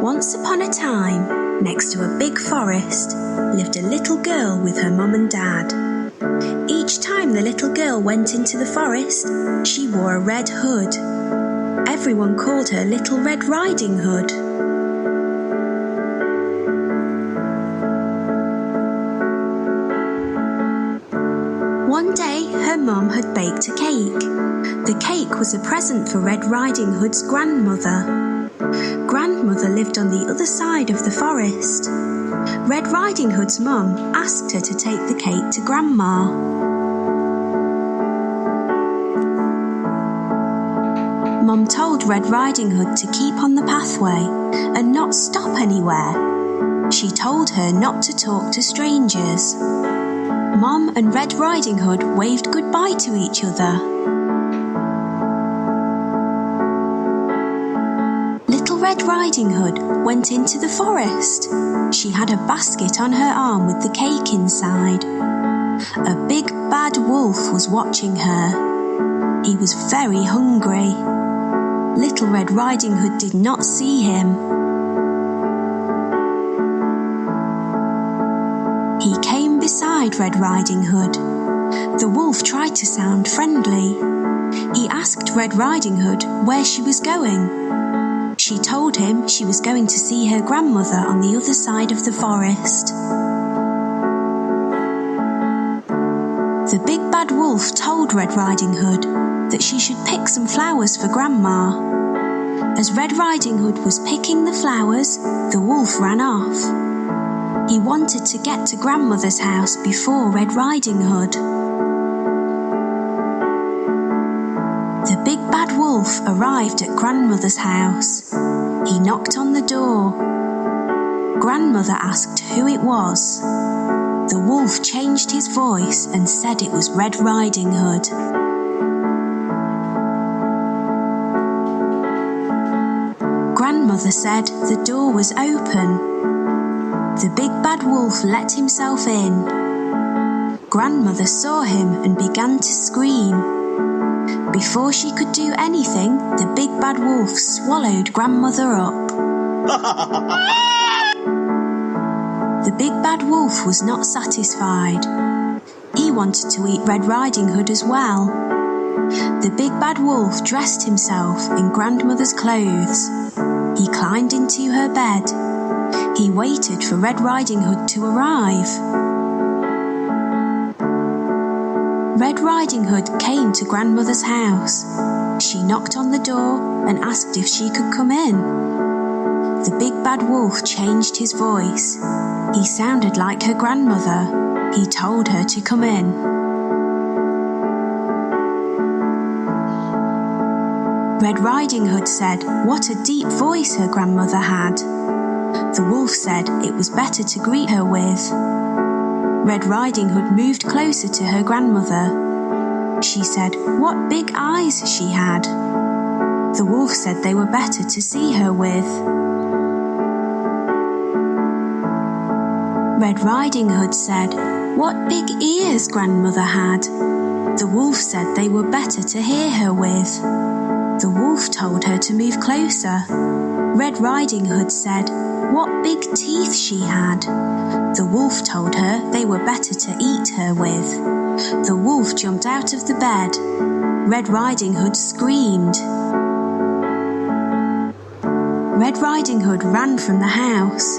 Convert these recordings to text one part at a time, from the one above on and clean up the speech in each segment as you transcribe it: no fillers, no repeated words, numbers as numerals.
Once upon a time, next to a big forest, lived a little girl with her mum and dad. Each time the little girl went into the forest, she wore a red hood. Everyone called her Little Red Riding Hood. One day, her mum had baked a cake. The cake was a present for Red Riding Hood's grandmother. Grandmother lived on the other side of the forest. Red Riding Hood's mum asked her to take the cake to Grandma. Mum told Red Riding Hood to keep on the pathway and not stop anywhere. She told her not to talk to strangers. Mum and Red Riding Hood waved goodbye to each other. Little Red Riding Hood went into the forest. She had a basket on her arm with the cake inside. A big bad wolf was watching her. He was very hungry. Little Red Riding Hood did not see him. He came beside Red Riding Hood. The wolf tried to sound friendly. He asked Red Riding Hood where she was going. She told him she was going to see her grandmother on the other side of the forest. The big bad wolf told Red Riding Hood that she should pick some flowers for Grandma. As Red Riding Hood was picking the flowers, the wolf ran off. He wanted to get to Grandmother's house before Red Riding Hood. The big bad wolf arrived at Grandmother's house. He knocked on the door. Grandmother asked who it was. The wolf changed his voice and said it was Red Riding Hood. Grandmother said the door was open. The big bad wolf let himself in. Grandmother saw him and began to scream. Before she could do anything, the big bad wolf swallowed Grandmother up. The big bad wolf was not satisfied. He wanted to eat Red Riding Hood as well. The big bad wolf dressed himself in Grandmother's clothes. He climbed into her bed. He waited for Red Riding Hood to arrive. Red Riding Hood came to Grandmother's house. She knocked on the door and asked if she could come in. The big bad wolf changed his voice. He sounded like her grandmother. He told her to come in. Red Riding Hood said what a deep voice her grandmother had. The wolf said it was better to greet her with. Red Riding Hood moved closer to her grandmother. She said what big eyes she had. The wolf said they were better to see her with. Red Riding Hood said what big ears grandmother had. The wolf said they were better to hear her with. The wolf told her to move closer. Red Riding Hood said what big teeth she had. The wolf told her they were better to eat her with. The wolf jumped out of the bed. Red Riding Hood screamed. Red Riding Hood ran from the house.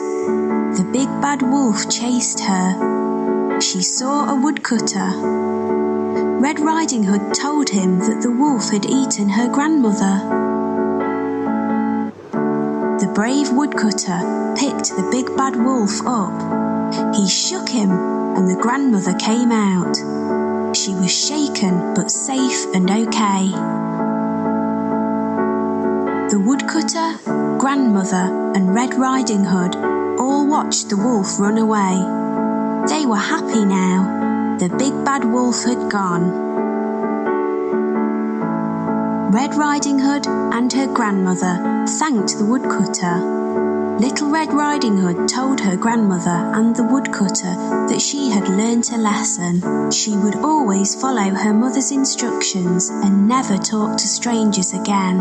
The big bad wolf chased her. She saw a woodcutter. Red Riding Hood told him that the wolf had eaten her grandmother. The brave woodcutter picked the big bad wolf up. He shook him and the grandmother came out. She was shaken but safe and okay. The woodcutter, grandmother and Red Riding Hood all watched the wolf run away. They were happy now. The big bad wolf had gone. Red Riding Hood and her grandmother thanked the woodcutter. Little Red Riding Hood told her grandmother and the woodcutter that she had learnt a lesson. She would always follow her mother's instructions and never talk to strangers again.